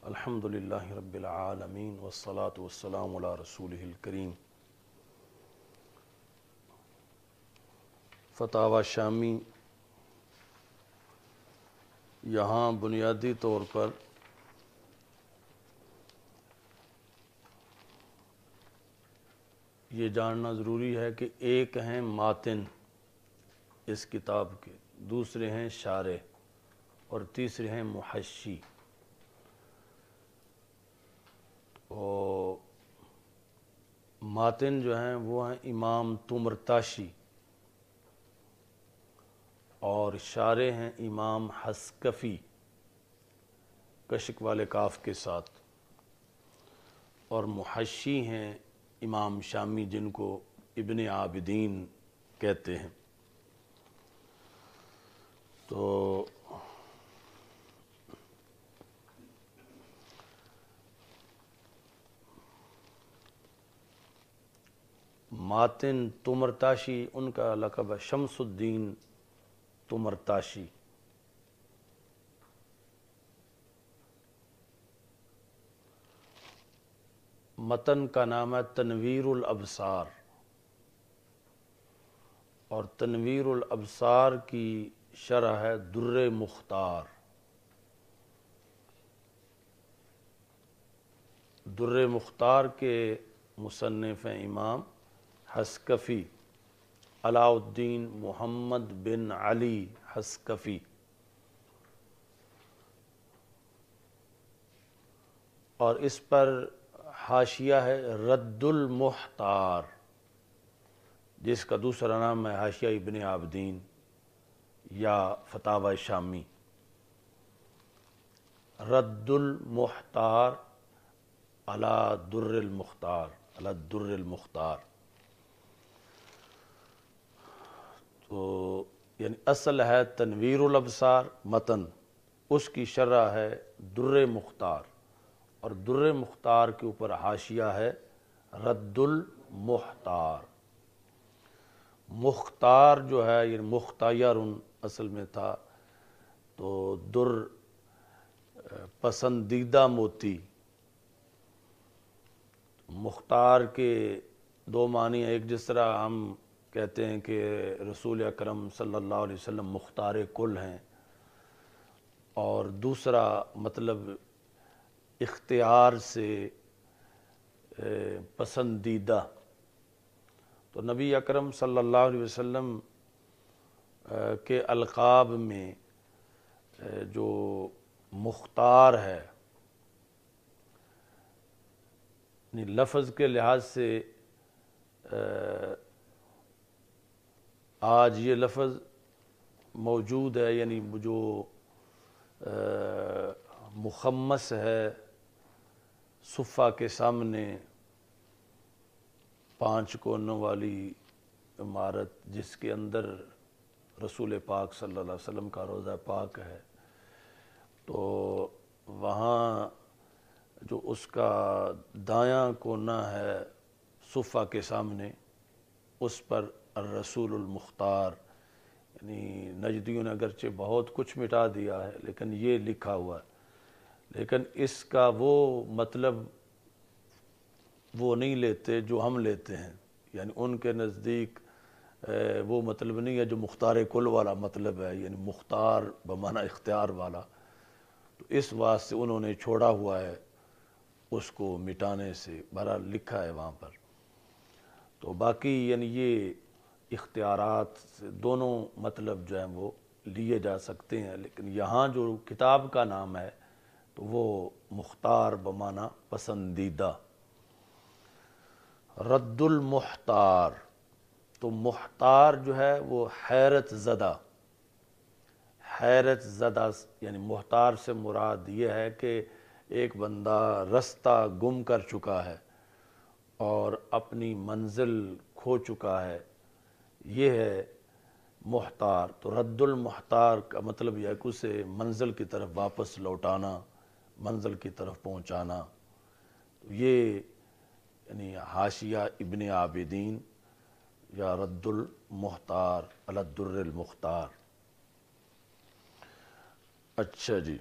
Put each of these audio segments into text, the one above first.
الحمدللہ رب العالمین والصلاة والسلام علی رسولہ الکریم۔ فتاوی شامی یہاں بنیادی طور پر یہ جاننا ضروری ہے کہ ایک ہیں ماتن اس کتاب کے، دوسرے ہیں شارح اور تیسرے ہیں محشی۔ اور ماتن جو ہیں وہ ہیں امام طمرطاشی اور شارح ہیں امام حسکفی کشک والے کاف کے ساتھ، اور محشی ہیں امام شامی جن کو ابن عابدین کہتے ہیں۔ تو ماتن طمرطاشی ان کا لقب ہے شمس الدین طمرطاشی۔ متن کا نام ہے تنویر الابصار، اور تنویر الابصار کی شرح ہے در مختار۔ در مختار کے مصنف ہیں امام حسکفی علاء الدین محمد بن علی حسکفی۔ اور اس پر حاشیہ ہے رد المحتار، جس کا دوسرا نام ہے حاشیہ ابن عابدین یا فتاوی شامی۔ رد المحتار علی در المختار، علی الدر المختار۔ تو یعنی اصل ہے تنویر الابصار متن، اس کی شرح ہے در مختار، اور در مختار کے اوپر حاشیہ ہے رد المحتار۔ مختار جو ہے یہ مختار اصل میں تھا، تو در پسندیدہ موتی۔ مختار کے دو معنی ہیں، ایک جس طرح ہم کہتے ہیں کہ رسول اکرم صلی اللہ علیہ وسلم مختار کل ہیں، اور دوسرا مطلب اختیار سے پسندیدہ۔ تو نبی اکرم صلی اللہ علیہ وسلم کے القاب میں جو مختار ہے، لفظ کے لحاظ سے آج یہ لفظ موجود ہے، یعنی جو مخمس ہے صفہ کے سامنے 5 کونوں والی عمارت جس کے اندر رسول پاک صلی اللہ علیہ وسلم کا روضہ پاک ہے، تو وہاں جو اس کا دایاں کونا ہے صفہ کے سامنے، اس پر الرسول المختار، یعنی نجدیوں نے اگرچہ بہت کچھ مٹا دیا ہے لیکن یہ لکھا ہوا ہے، لیکن اس کا وہ مطلب وہ نہیں لیتے جو ہم لیتے ہیں، یعنی ان کے نزدیک وہ مطلب نہیں ہے جو مختار کل والا مطلب ہے، یعنی مختار بمعنی اختیار والا۔ تو اس واسطے انہوں نے چھوڑا ہوا ہے اس کو مٹانے سے، بہرحال لکھا ہے وہاں پر۔ تو باقی یعنی یہ اختیارات سے دونوں مطلب جو ہیں وہ لیے جا سکتے ہیں، لیکن یہاں جو کتاب کا نام ہے تو وہ مختار بمعنی پسندیدہ۔ رد المحتار، تو محتار جو ہے وہ حیرت زدہ، حیرت زدہ یعنی محتار سے مراد یہ ہے کہ ایک بندہ رستہ گم کر چکا ہے اور اپنی منزل کھو چکا ہے، یہ ہے محتار۔ تو رد المحتار کا مطلب یہ ہے کہ اسے منزل کی طرف واپس لوٹانا، منزل کی طرف پہنچانا۔ تو یہ یعنی حاشیہ ابن عابدین یا رد المحتار علی الدر المختار۔ اچھا جی،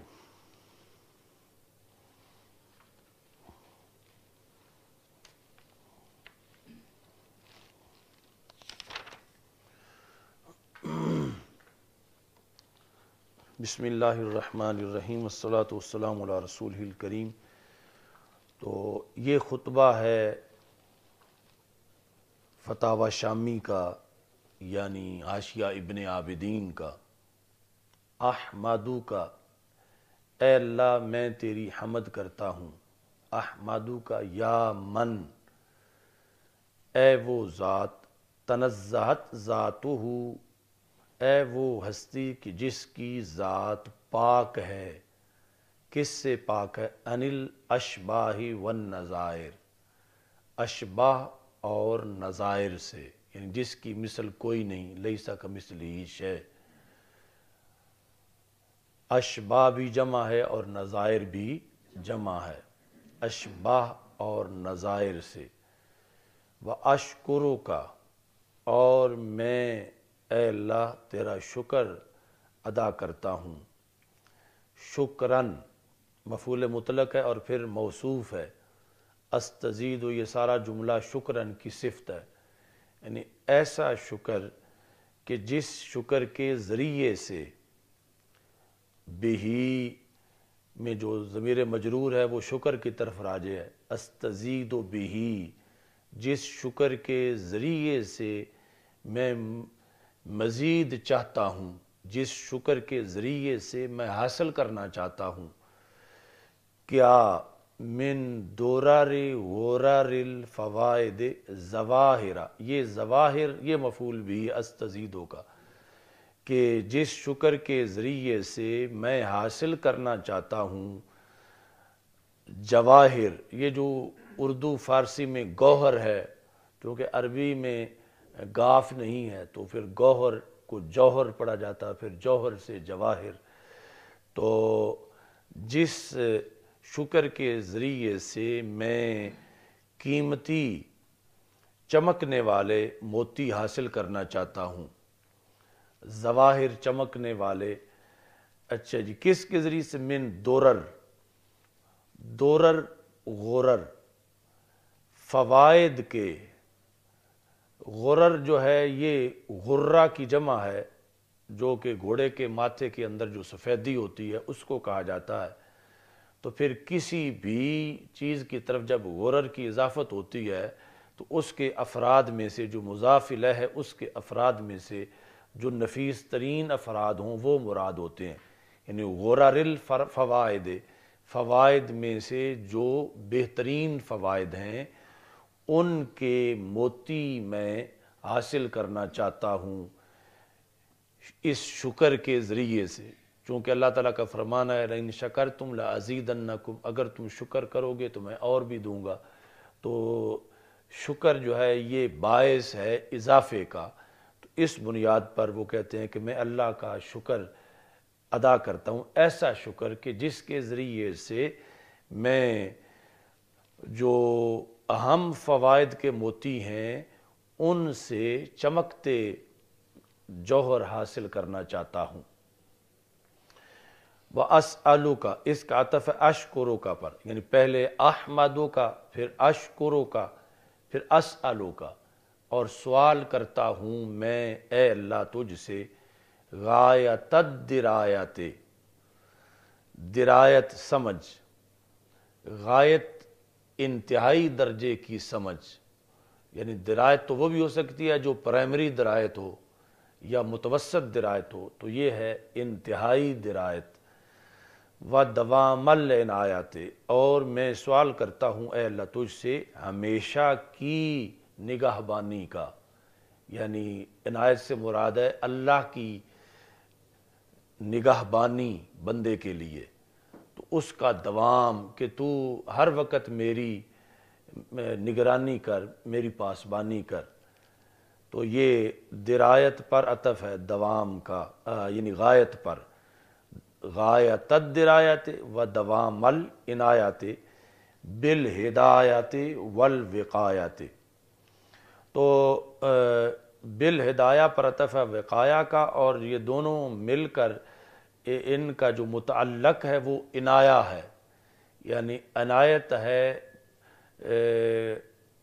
بسم اللہ الرحمن الرحیم والصلاة والسلام علی رسول الکریم۔ تو یہ خطبہ ہے فتاوی شامی کا، یعنی حاشیہ ابن عابدین کا۔ احمدو کا، اے اللہ میں تیری حمد کرتا ہوں۔ احمدو کا یا من، اے وہ ذات، تنزہت ذاتہ، اے وہ ہستی کہ جس کی ذات پاک ہے۔ کس سے پاک ہے؟ عن الاشباہ والنظائر، اشباہ اور نظائر سے، یعنی جس کی مثل کوئی نہیں، لیس کمثلہ شیء۔ اشباہ بھی جمع ہے اور نظائر بھی جمع ہے، اشباہ اور نظائر سے۔ وَأَشْكُرُكَ، اور میں اے اللہ تیرا شکر ادا کرتا ہوں۔ شکراً مفعول مطلق ہے اور پھر موصوف ہے۔ استزید، یہ سارا جملہ شکراً کی صفت ہے، یعنی ایسا شکر کہ جس شکر کے ذریعے سے، بہی میں جو ضمیر مجرور ہے وہ شکر کی طرف راجع ہے۔ استزید بہی، جس شکر کے ذریعے سے میں مزید چاہتا ہوں، جس شکر کے ذریعے سے میں حاصل کرنا چاہتا ہوں۔ کیا؟ من دورار غرر الفوائد ظواہر، یہ ظواہر یہ مفعول بھی ہے استزیدو کا، کہ جس شکر کے ذریعے سے میں حاصل کرنا چاہتا ہوں جواہر، یہ جو اردو فارسی میں گوہر ہے، کیونکہ عربی میں گاف نہیں ہے تو پھر گوہر کو جوہر پڑھا جاتا، پھر جوہر سے جواہر۔ تو جس شکر کے ذریعے سے میں قیمتی چمکنے والے موتی حاصل کرنا چاہتا ہوں، ظواہر چمکنے والے۔ اچھا جی، کس کے ذریعے سے؟ من دورر، دورر غرر، فوائد کے۔ غرر جو ہے یہ غرہ کی جمع ہے، جو کہ گھوڑے کے ماتھے کے اندر جو سفیدی ہوتی ہے اس کو کہا جاتا ہے۔ تو پھر کسی بھی چیز کی طرف جب غرر کی اضافت ہوتی ہے تو اس کے افراد میں سے جو مضاف الیہ ہے، اس کے افراد میں سے جو نفیس ترین افراد ہوں وہ مراد ہوتے ہیں، یعنی غرر الفوائد، فوائد میں سے جو بہترین فوائد ہیں ان کے موتی میں حاصل کرنا چاہتا ہوں اس شکر کے ذریعے سے۔ چونکہ اللہ تعالیٰ کا فرمان ہے لَإِن شَكَرْتُمْ لَأَزِيدَنَّكُمْ، اگر تم شکر کرو گے تو میں اور بھی دوں گا۔ تو شکر جو ہے یہ باعث ہے اضافے کا، تو اس بنیاد پر وہ کہتے ہیں کہ میں اللہ کا شکر ادا کرتا ہوں، ایسا شکر کہ جس کے ذریعے سے میں جو اہم فوائد کے موتی ہیں ان سے چمکتے جوہر حاصل کرنا چاہتا ہوں۔ وَأَسْأَلُكَ، اس کا عطف ہے اشکرو پر، یعنی پہلے احمدو کا، پھر اشکرو کا، پھر اسألو کا، اور سوال کرتا ہوں میں اے اللہ تجھ سے غایت الدرایت، درایت سمجھ، غایت انتہائی درجے کی سمجھ، یعنی درایت تو وہ بھی ہو سکتی ہے جو پرائمری درایت ہو یا متوسط درایت ہو، تو یہ ہے انتہائی درایت۔ وَدَوَامَ الْعِنَایَتِ، اور میں سوال کرتا ہوں اے اللہ تجھ سے ہمیشہ کی نگہبانی کا، یعنی عنایت سے مراد ہے اللہ کی نگہبانی بندے کے لیے، تو اس کا دوام کہ تو ہر وقت میری نگرانی کر، میری پاسبانی کر۔ تو یہ درایت پر عطف ہے دوام کا، یعنی غایت پر، غایت الدرایت و دوام العنایت بالہدایت والوقایت۔ تو بالہدایہ پر عطف ہے وقایہ کا، اور یہ دونوں مل کر ان کا جو متعلق ہے وہ عنایہ ہے، یعنی عنایت ہے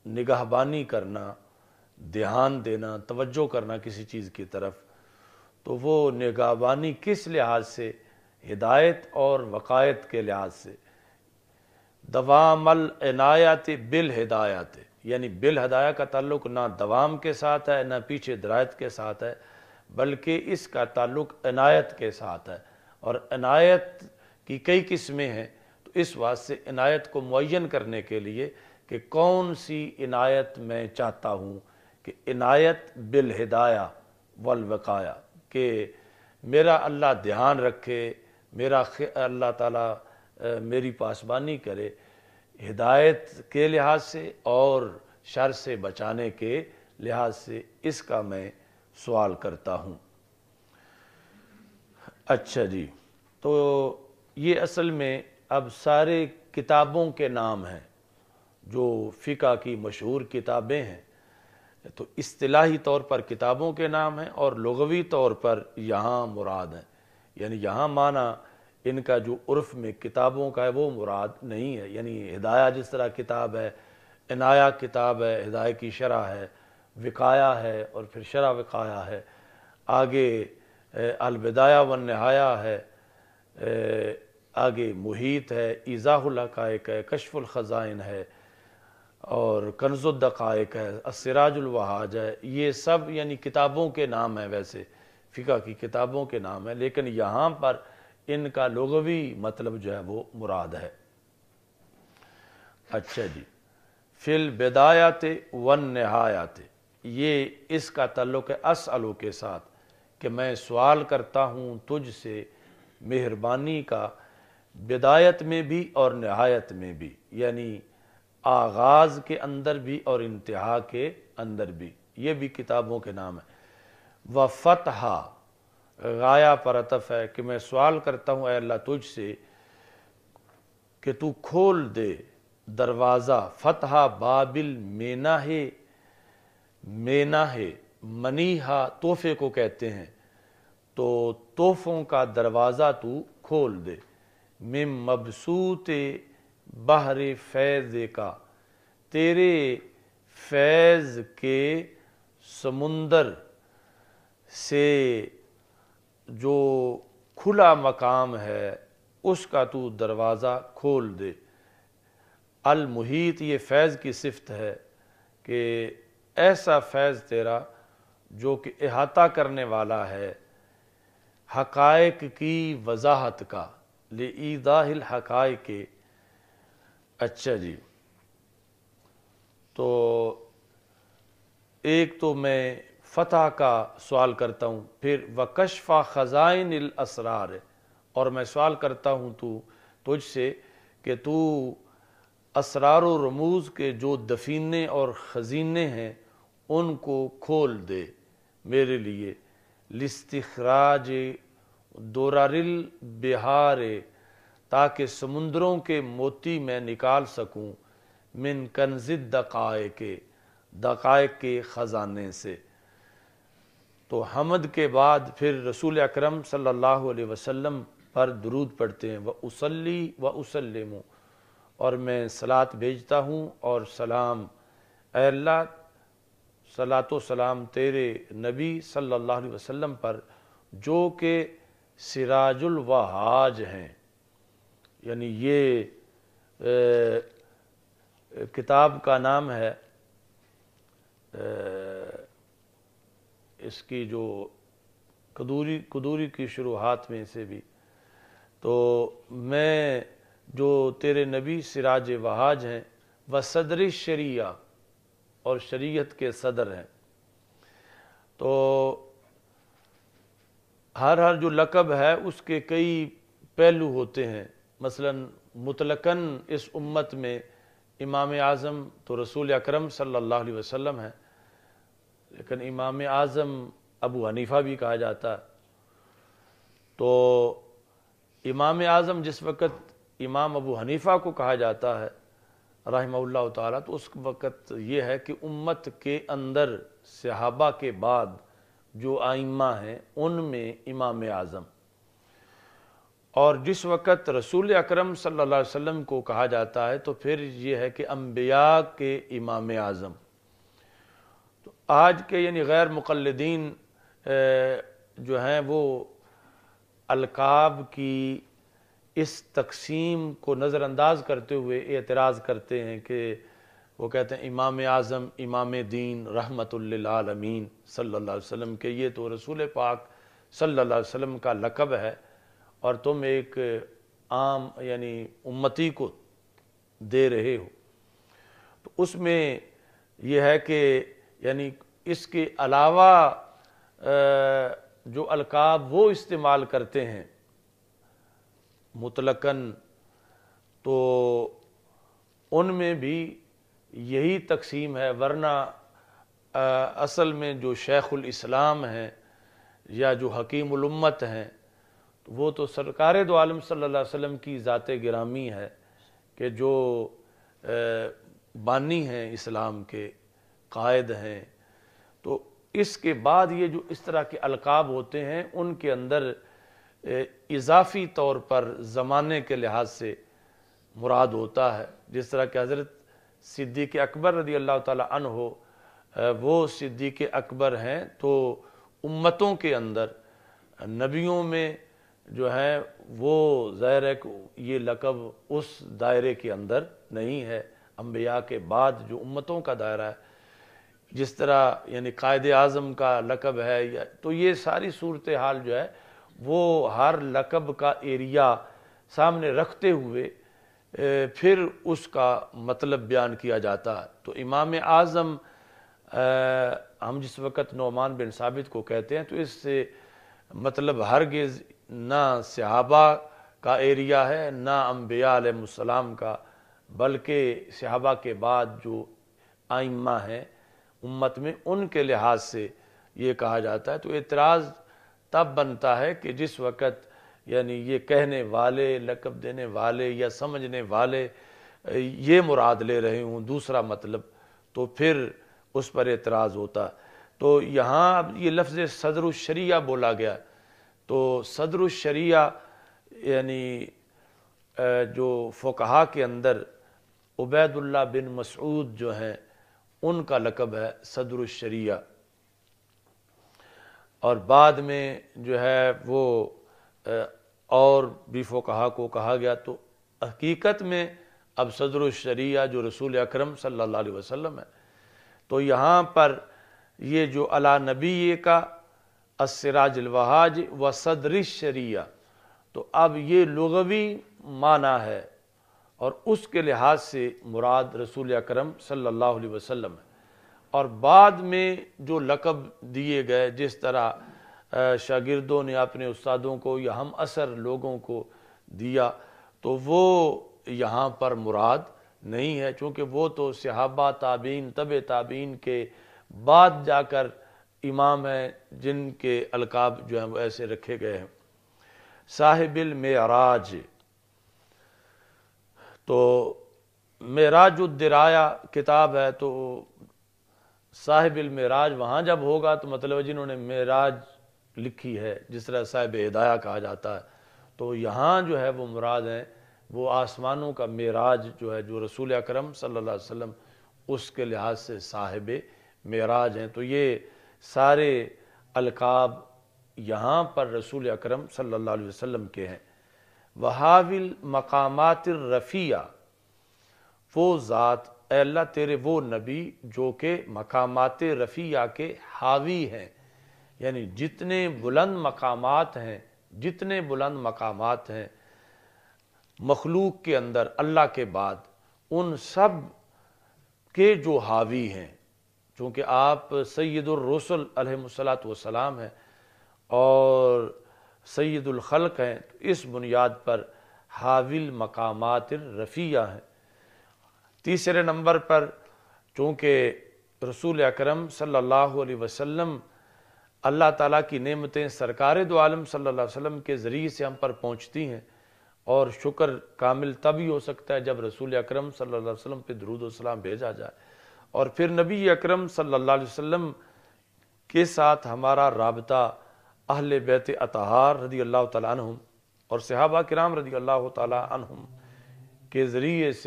نگہبانی کرنا، دھیان دینا، توجہ کرنا کسی چیز کی طرف۔ تو وہ نگہبانی کس لحاظ سے؟ ہدایت اور وقایت کے لحاظ سے، دوام العنایت بالہدایات، یعنی بالہدایہ کا تعلق نہ دوام کے ساتھ ہے نہ پیچھے درایت کے ساتھ ہے، بلکہ اس کا تعلق عنایت کے ساتھ ہے، اور عنایت کی کئی قسمیں ہیں، تو اس واسطے عنایت کو معین کرنے کے لیے کہ کون سی عنایت میں چاہتا ہوں، کہ عنایت بالہدایہ والوقایہ، کہ میرا اللہ دھیان رکھے، میرا اللہ تعالیٰ میری پاسبانی کرے ہدایت کے لحاظ سے اور شر سے بچانے کے لحاظ سے، اس کا میں سوال کرتا ہوں۔ اچھا جی، تو یہ اصل میں اب سارے کتابوں کے نام ہیں جو فقہ کی مشہور کتابیں ہیں، تو اصطلاحی طور پر کتابوں کے نام ہیں اور لغوی طور پر یہاں مراد ہیں، یعنی یہاں معنی ان کا جو عرف میں کتابوں کا ہے وہ مراد نہیں ہے، یعنی ہدایہ جس طرح کتاب ہے، عنایہ کتاب ہے، ہدایہ کی شرح ہے، وقایہ ہے اور پھر شرح وقایہ ہے، آگے البدایہ والنہایہ ہے، آگے محیط ہے، ایضاح الحقائق ہے، کشف الخزائن ہے اور کنز الدقائق ہے، السراج الوہاج ہے، یہ سب یعنی کتابوں کے نام ہیں، ویسے فقہ کی کتابوں کے نام ہیں، لیکن یہاں پر ان کا لغوی مطلب جو ہے وہ مراد ہے۔ اچھا جی، فی البدایات والنہایات، یہ اس کا تعلق ہے اسألو کے ساتھ، کہ میں سوال کرتا ہوں تجھ سے مہربانی کا بدایت میں بھی اور نہایت میں بھی، یعنی آغاز کے اندر بھی اور انتہا کے اندر بھی، یہ بھی کتابوں کے نام ہے۔ وفتحا، غایہ پر عطف ہے کہ میں سوال کرتا ہوں اے اللہ تجھ سے کہ تو کھول دے دروازہ فتح باب المینہ، مینہ منیحہ تحفے کو کہتے ہیں، تو تحفوں کا دروازہ تو کھول دے، من مبسوط بحر فیض کا، تیرے فیض کے سمندر سے جو کھلا مقام ہے اس کا تو دروازہ کھول دے۔ المحیط، یہ فیض کی صفت ہے کہ ایسا فیض تیرا جو کہ احاطہ کرنے والا ہے حقائق کی وضاحت کا، لإیضاح الحقائق۔ اچھا جی، تو ایک تو میں فتح کا سوال کرتا ہوں، پھر وکشف خزائن الاسرار، اور میں سوال کرتا ہوں تجھ سے کہ تو اسرار و رموز کے جو دفینے اور خزینے ہیں ان کو کھول دے میرے لیے، لاستخراج درر البحار، تاکہ سمندروں کے موتی میں نکال سکوں، من کنز الدقائق، دقائق کے خزانے سے۔ تو حمد کے بعد پھر رسول اکرم صلی اللہ علیہ وسلم پر درود پڑھتے ہیں، وَأُصَلِّي وَأُسَلِّمُ، اور میں صلاۃ بھیجتا ہوں اور سلام، اے اللہ صلاۃ و سلام تیرے نبی صلی اللہ علیہ وسلم پر جو کہ سراج الوہاج ہیں، یعنی یہ کتاب کا نام ہے، اس کی جو قدوری کی شروحات میں سے بھی، تو میں جو تیرے نبی سراج وہاج ہیں، وصدر الشریعہ، اور شریعت کے صدر ہیں۔ تو ہر جو لقب ہے اس کے کئی پہلو ہوتے ہیں، مثلا مطلقاً اس امت میں امام اعظم تو رسول اکرم صلی اللہ علیہ وسلم ہے، لیکن امام اعظم ابو حنیفہ بھی کہا جاتا ہے۔ تو امام اعظم جس وقت امام ابو حنیفہ کو کہا جاتا ہے رحمہ اللہ تعالیٰ، تو اس وقت یہ ہے کہ امت کے اندر صحابہ کے بعد جو ائمہ ہیں ان میں امام اعظم، اور جس وقت رسول اکرم صلی اللہ علیہ وسلم کو کہا جاتا ہے تو پھر یہ ہے کہ انبیاء کے امام اعظم۔ تو آج کے یعنی غیر مقلدین جو ہیں وہ القاب کی اس تقسیم کو نظر انداز کرتے ہوئے اعتراض کرتے ہیں کہ وہ کہتے ہیں امام اعظم امام دین رحمت للعالمین صلی اللہ علیہ وسلم کہ یہ تو رسول پاک صلی اللہ علیہ وسلم کا لقب ہے اور تم ایک عام یعنی امتی کو دے رہے ہو۔ تو اس میں یہ ہے کہ یعنی اس کے علاوہ جو القاب وہ استعمال کرتے ہیں مطلقاً، تو ان میں بھی یہی تقسیم ہے، ورنہ اصل میں جو شیخ الاسلام ہیں یا جو حکیم الامت ہیں وہ تو سرکار دو عالم صلی اللہ علیہ وسلم کی ذات گرامی ہے کہ جو بانی ہیں اسلام کے، قائد ہیں۔ تو اس کے بعد یہ جو اس طرح کے القاب ہوتے ہیں ان کے اندر اضافی طور پر زمانے کے لحاظ سے مراد ہوتا ہے، جس طرح کہ حضرت صدیق اکبر رضی اللہ تعالی عنہ وہ صدیق اکبر ہیں، تو امتوں کے اندر نبیوں میں جو ہے وہ ظاہر ہے کہ یہ لقب اس دائرے کے اندر نہیں ہے، انبیاء کے بعد جو امتوں کا دائرہ ہے جس طرح یعنی قائد اعظم کا لقب ہے، تو یہ ساری صورتحال جو ہے وہ ہر لقب کا ایریا سامنے رکھتے ہوئے پھر اس کا مطلب بیان کیا جاتا ہے۔ تو امام اعظم ہم جس وقت نعمان بن ثابت کو کہتے ہیں تو اس سے مطلب ہرگز نہ صحابہ کا ایریا ہے نہ انبیاء علیہ السلام کا، بلکہ صحابہ کے بعد جو ائمہ ہیں امت میں ان کے لحاظ سے یہ کہا جاتا ہے۔ تو اعتراض تب بنتا ہے کہ جس وقت یعنی یہ کہنے والے، لقب دینے والے یا سمجھنے والے یہ مراد لے رہے ہوں دوسرا مطلب، تو پھر اس پر اعتراض ہوتا۔ تو یہاں یہ لفظ صدر الشریعہ بولا گیا، تو صدر الشریعہ یعنی جو فقہا کے اندر عبید اللہ بن مسعود جو ہیں ان کا لقب ہے صدر الشریعہ، اور بعد میں جو ہے وہ اور بھی فقہا کو کہا گیا۔ تو حقیقت میں اب صدر الشریعہ جو رسول اکرم صلی اللہ علیہ وسلم ہے، تو یہاں پر یہ جو علی نبی کا السراج الوہاج و صدر الشریعہ، تو اب یہ لغوی معنی ہے اور اس کے لحاظ سے مراد رسول اکرم صلی اللہ علیہ وسلم ہے۔ اور بعد میں جو لقب دیے گئے جس طرح شاگردوں نے اپنے استادوں کو یا ہم عصر لوگوں کو دیا، تو وہ یہاں پر مراد نہیں ہے، چونکہ وہ تو صحابہ تابعین تبع تابعین کے بعد جا کر امام ہیں جن کے القاب جو ہیں وہ ایسے رکھے گئے ہیں۔ صاحب المعراج، تو معراج الدرایا کتاب ہے، تو صاحب المعراج وہاں جب ہوگا تو مطلب جنہوں نے معراج لکھی ہے، جس طرح صاحب ہدایہ کہا جاتا ہے، تو یہاں جو ہے وہ مراد ہیں وہ آسمانوں کا معراج جو ہے جو رسول اکرم صلی اللہ علیہ وسلم اس کے لحاظ سے صاحب معراج ہیں۔ تو یہ سارے القاب یہاں پر رسول اکرم صلی اللہ علیہ وسلم کے ہیں۔ وحاول مقامات الرفیہ، وہ ذات اے اللہ تیرے وہ نبی جو کہ مقامات رفیہ کے حاوی ہیں، یعنی جتنے بلند مقامات ہیں، جتنے بلند مقامات ہیں مخلوق کے اندر اللہ کے بعد، ان سب کے جو حاوی ہیں، چونکہ آپ سید الرسل علیہ الصلاۃ والسلام ہیں اور سید الخلق ہیں، تو اس بنیاد پر حاوی مقامات الرفیہ ہیں۔ تیسرے نمبر پر چونکہ رسول اکرم صلی اللہ علیہ وسلم اللہ تعالیٰ کی نعمتیں سرکار دو عالم صلی اللہ علیہ وسلم کے ذریعے سے ہم پر پہنچتی ہیں، اور شکر کامل تبھی ہو سکتا ہے جب رسول اکرم صلی اللہ علیہ وسلم پہ درود و سلام بھیجا جائے، اور پھر نبی اکرم صلی اللہ علیہ وسلم کے ساتھ ہمارا رابطہ اہل بیت اطہار رضی اللہ تعالیٰ عنہم اور صحابہ کرام رضی اللہ تعالیٰ عنہم کے ذریعے سے